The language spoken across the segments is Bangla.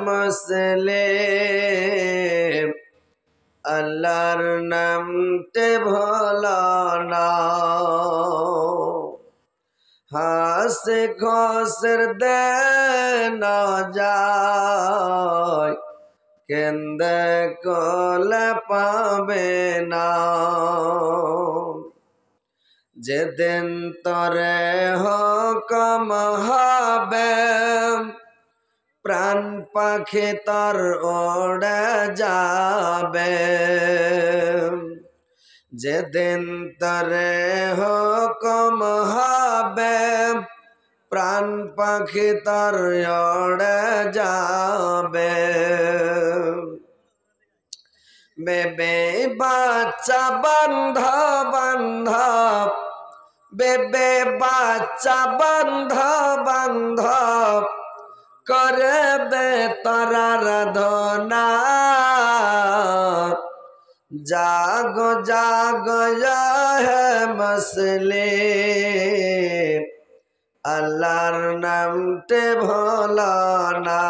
মুসলিম আল্লাহর নামতে ভোলো না। হাসে খসর দে না যায় কেন্দে কোলে পাবে না। যেদিন তরে হুকুম হবে প্রাণ পাখি তোর উড়ে যাবে। যেদিন তরে হুকুম হবে প্রাণ পাখি তোর উড়ে যাবে। বেবে বাচ্চা বন্ধ বন্ধ, বেবে বাচ্চা বন্ধ বন্ধ করবে তোরা রাধনা। জাগো জাগো হে মুসলিম আল্লাহর নামতে ভোলো না।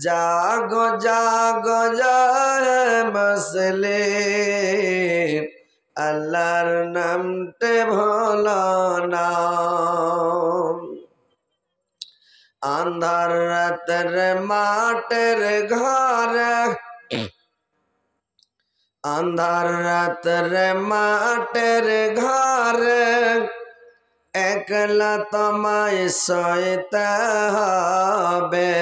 জাগো জাগো হে মুসলিম আল্লাহর নামতে ভোলো না। আন্ধার রাতের মাটের ঘরে, আন্ধার রাতের মাটের ঘরে একলা তোমায় সইতে হবে।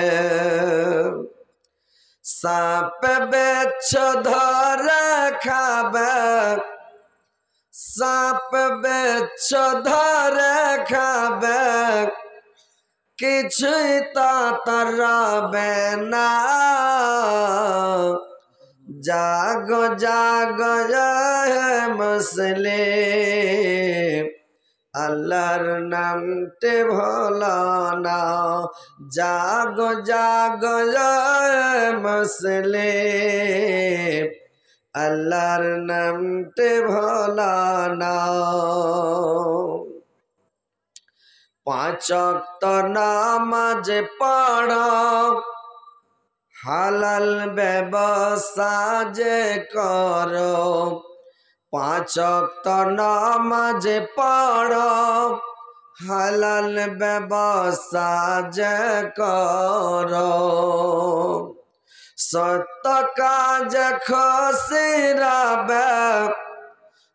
সাপ বেচ্ছ ধরে খাবে, সাপ বেচ্ছ ধরে খাবে কিছুই তা তারাবে না। জাগো জাগো হে মুসলিম আল্লাহর নামতে ভোলো না। জাগো জাগো হে মুসলিম আল্লাহর নামতে ভোলো না। পাঁচ ওয়াক্ত নামাজ পড়ো হালাল ব্যবসা যে করো। পাঁচ ওয়াক্ত নামাজ পড়ো হালাল ব্যবসা যে করো। সত্য কাজ খুশি রবে,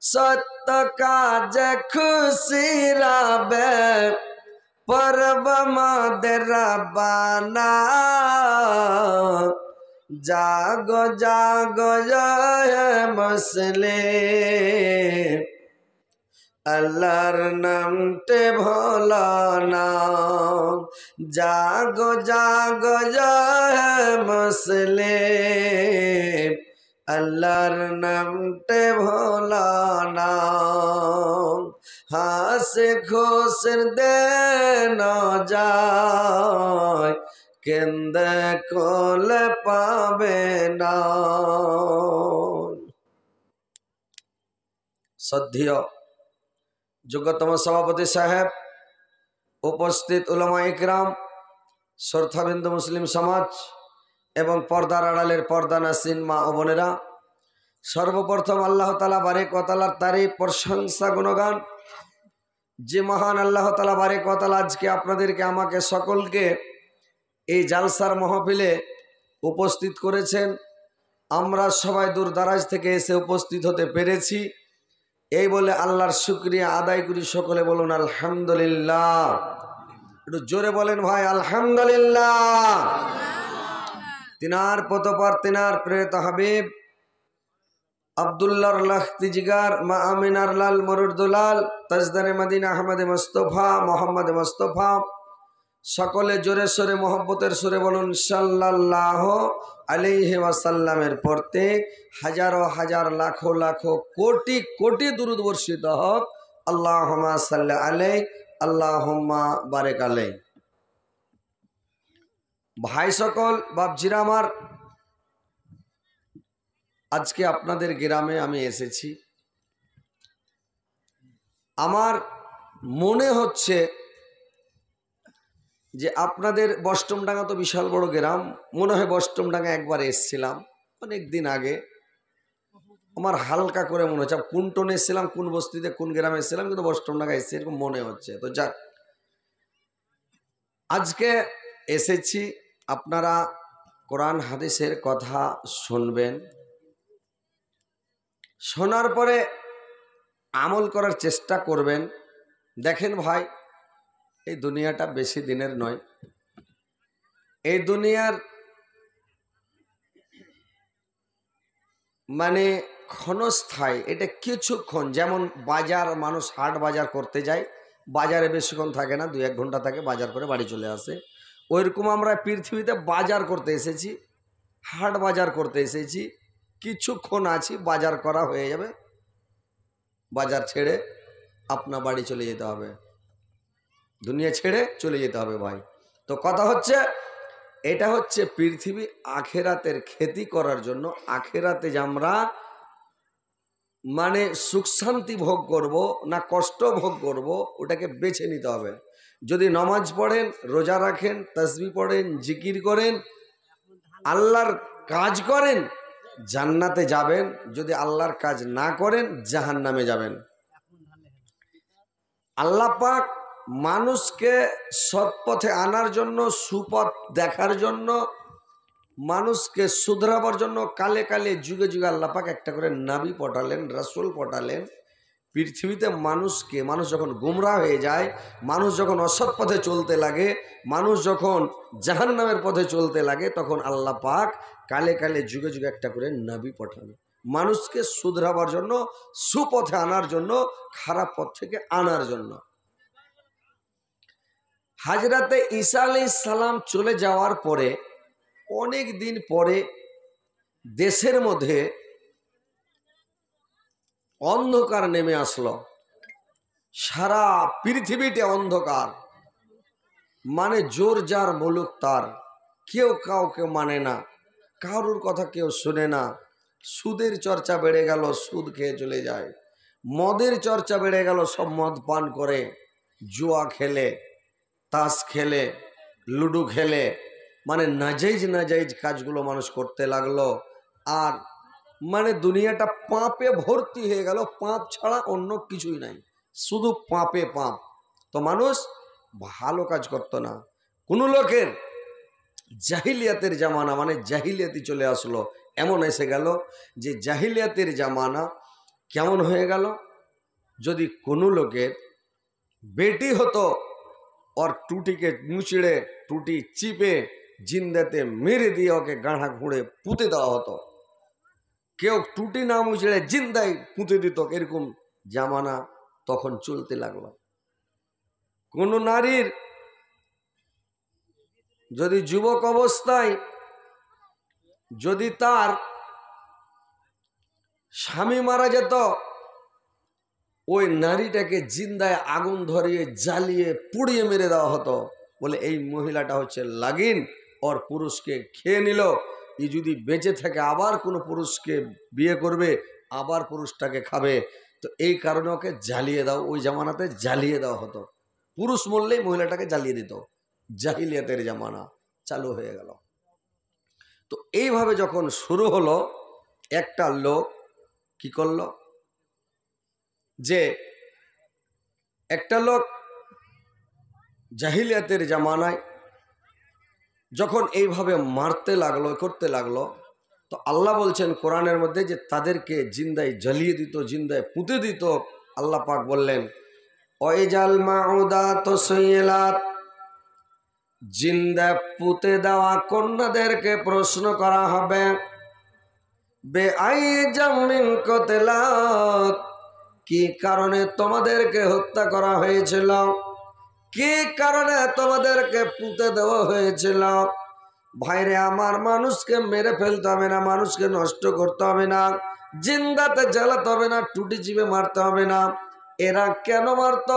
সত্য কাজ খুশি রবে পরব মদের বানা। জাগো জাগো হে মুসলিম আল্লাহর নামতে ভোলো না। জাগো জাগো হে মুসলিম আল্লাহর নামতে ভোলো না। হাসে খুশর দে না যায় কেন্দে কোলে পাবে না। শ্রদ্ধেয় যোগ্যতম সভাপতি সাহেব, উপস্থিত উলামা ইকরাম, শ্রদ্ধাবিন্দু মুসলিম সমাজ এবং পর্দার আড়ালের পর্দানাসীন মা ও বোনেরা, সর্বপ্রথম আল্লাহ তাআলা বারেক ওয়া তাআলার তারিফ প্রশংসা গুণগান যে মহান আল্লাহ তাআলা বারেক ওয়া তাআলা আজকে আপনাদেরকে আমাকে সকলকে এই জালসার মাহফিলে উপস্থিত করেছেন। আমরা সবাই দূর দারাজ থেকে এসে উপস্থিত হতে পেরেছি। এই বলে আল্লাহর শুকরিয়া আদায় করি। সকলে বলুন আলহামদুলিল্লাহ। একটু জোরে বলেন ভাই আলহামদুলিল্লাহ। তিনার পতপর তিনার প্রেরিত হাবিব আব্দুল্লাহর লাখতি জিগার মা আমিনার লাল মরুদুলাল তাজদারে মদিনা আহমদে মুস্তফা মোহাম্মদ মুস্তফা, সকলে জোরে সোরে মোহব্বতের সুরে বলুন সাল্লাল্লাহু আলাইহি ওয়াসাল্লামের পড়তে হাজারো হাজার লাখো লাখো কোটি কোটি দুরূদ বর্ষিত হোক। আল্লাহুম্মা সাল্লি আলাইহি আল্লাহুম্মা বারিক আলাইহি। ভাই সকল, বাপজিরা আমার, আজকে আপনাদের গ্রামে আমি এসেছি। আমার মনে হচ্ছে যে আপনাদের বষ্টমডাঙ্গা তো বিশাল বড় গ্রাম, মনে হয় বষ্টমডাঙ্গা একবার এসছিলাম অনেক দিন আগে, আমার হালকা করে মনে হচ্ছে কোন টোনে এসেছিলাম, কোন বস্তিতে কোন গ্রামে এসেছিলাম, কিন্তু বষ্টমডাঙ্গা এসেছি এরকম মনে হচ্ছে। তো যাক, আজকে এসেছি, আপনারা কোরআন হাদিসের কথা শুনবেন, শোনার পরে আমল করার চেষ্টা করবেন। দেখেন ভাই, এই দুনিয়াটা বেশি দিনের নয়। এই দুনিয়ার মানে ক্ষণস্থায়ী, এটা কিছুক্ষণ। যেমন বাজার, মানুষ হাট বাজার করতে যায়, বাজারে বেশিক্ষণ থাকে না, 2-1 ঘন্টা থাকে, বাজার করে বাড়ি চলে আসে। ওইরকম আমরা পৃথিবীতে বাজার করতে এসেছি, হাট বাজার করতে এসেছি, কিছুক্ষণ আছি, বাজার করা হয়ে যাবে, বাজার ছেড়ে আপনার বাড়ি চলে যেতে হবে, দুনিয়া ছেড়ে চলে যেতে হবে ভাই। তো কথা হচ্ছে, এটা হচ্ছে পৃথিবী আখেরাতের খেতি করার জন্য। আখেরাতে যে আমরা মানে সুখ শান্তি ভোগ করব না কষ্ট ভোগ করব, ওটাকে বেছে নিতে হবে। যদি নামাজ পড়েন, রোজা রাখেন, তাসবিহ পড়েন, জিকির করেন, আল্লাহর কাজ করেন, জান্নাতে যাবেন। যদি আল্লাহর কাজ না করেন, জাহান্নামে যাবেন। আল্লাহ পাক মানুষকে সৎ পথে আনার জন্য, সুপথ দেখার জন্য, মানুষকে শুধরাবার জন্য কালে কালে যুগে যুগে আল্লাহ পাক একটা করে নবী পাঠালেন, রাসূল পাঠালেন পৃথিবীতে। মানুষ যখন গুমরাহ হয়ে যায়, মানুষ যখন অসৎ পথে চলতে লাগে, মানুষ যখন জাহান্নামের পথে চলতে লাগে, তখন আল্লাহ পাক কালে কালে যুগে যুগে একটা করে নবী পাঠান, মানুষকে শুধরাবার জন্য, সুপথে আনার জন্য, খারাপ পথ থেকে আনার জন্য। হাজরাতে ঈসা আলাইহিস সালাম চলে যাওয়ার পরে অনেক দিন পরে দেশের মধ্যে অন্ধকার নেমে আসলো। সারা পৃথিবীতে অন্ধকার, মানে জোর যার মুলুক তার, কেউ কাউকে মানে না, কারুর কথা কেউ শুনে না। সুদের চর্চা বেড়ে গেল, সুদ খেয়ে চলে যায়। মদের চর্চা বেড়ে গেল, সব মদ পান করে, জুয়া খেলে, তাস খেলে, লুডো খেলে, মানে নাজাইজ নাজাইজ কাজগুলো মানুষ করতে লাগলো। আর মানে দুনিয়াটা পাপে ভর্তি হয়ে গেল, পাপ ছাড়া অন্য কিছুই নাই, শুধু পাপে পাপ। তো মানুষ ভালো কাজ করতো না। কোনো লোকের জাহিলিয়াতের জামানা, মানে জাহিলিয়াতি চলে আসলো, এমন এসে গেল যে জাহিলিয়াতের জামানা কেমন হয়ে গেল। যদি কোনো লোকের বেটি হতো, ওর টুটিকে মুচড়ে, টুটি চিপে জিন্দাতে মেরে দিয়ে ওকে গাঁড়া ঘুরে পুঁতে দেওয়া হতো। কেউ টুটি না মুচড়ে জিন্দাই পুঁতে দিত, এরকম জামানা তখন চলতে লাগলো। কোন নারীর যদি যুবক অবস্থায় যদি তার স্বামী মারা যেত, ওই নারীটাকে জিন্দায় আগুন ধরিয়ে জ্বালিয়ে পুড়িয়ে মেরে দেওয়া হতো, বলে এই মহিলাটা হচ্ছে লাগিন, ওর পুরুষকে খেয়ে নিল, এই যদি বেঁচে থাকে আবার কোনো পুরুষকে বিয়ে করবে, আবার পুরুষটাকে খাবে, তো এই কারণে ওকে জ্বালিয়ে দাও। ওই জামানাতে জ্বালিয়ে দেওয়া হতো, পুরুষ মরলেই মহিলাটাকে জ্বালিয়ে দিত। জাহিলিয়াতের জামানা চালু হয়ে গেল। তো এইভাবে যখন শুরু হলো, একটা লোক কি করলো, যে একটা লোক জাহিলিয়াতের জামানায় যখন এইভাবে মারতে লাগলো, করতে লাগলো, তো আল্লাহ বলছেন কোরআনের মধ্যে যে তাদেরকে জিন্দায় জ্বালিয়ে দিত, জিন্দায় পুঁতে দিত। আল্লাহ পাক বললেন, ওয়াইজাল মাউদাত সুইলাত, জিন্দা পুঁতে দেওয়া কন্যাদেরকে প্রশ্ন করা হবে, বেআইজাম মিন কতলাত, কি কারণে তোমাদেরকে হত্যা করা হয়েছিল, কি কারণে তোমাদেরকে পুঁতে দেওয়া হয়েছিল। ভাইরে আমার, মানুষকে মেরে ফেলতে হবে না, মানুষকে নষ্ট করতে হবে না, জিন্দাতে জ্বালাতে হবে না, টুটি চিপে মারতে হবে না। এরা কেন মারত,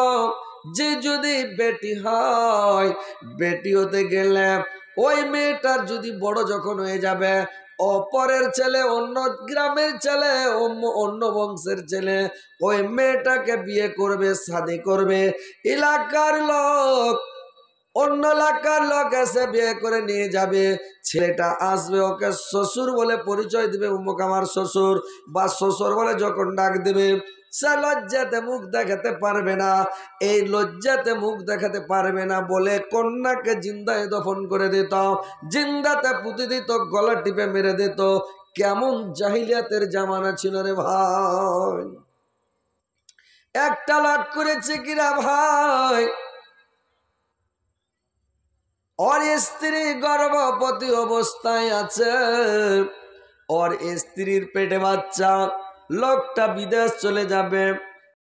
যে যদি বেটি হয়, বেটি হতে গেলে ওই মেয়েটার যদি বড় যখন হয়ে যাবে, অপরের ছেলে, অন্য গ্রামের ছেলে, অন্য বংশের ছেলে ওই মেয়েটাকে বিয়ে করবে, শাদী করবে। এলাকার লোক অন্য এলাকার লোক এসে বিয়ে করে নিয়ে যাবে, ছেলেটা আসবে, ওকে শ্বশুর বলে পরিচয় দিবে, উমুক আমার শ্বশুর, বা শ্বশুর বলে যখন ডাক দেবে, সে লজ্জাতে মুখ দেখাতে পারবে না। এই লজ্জাতে মুখ দেখাতে পারবে না বলে কন্যাকে জিন্দায় দফন করে দিত, জিন্দাতে পুঁতে দিত, গলা টিপে মেরে দিত। কেমন জাহিলিয়াতের জামানা ছিল রে ভাই। একটা লাট করেছে কিরা ভাই, ওর স্ত্রী গর্ভবতী অবস্থায় আছে, ওর স্ত্রীর পেটে বাচ্চা, লোকটা বিদেশ চলে যাবে।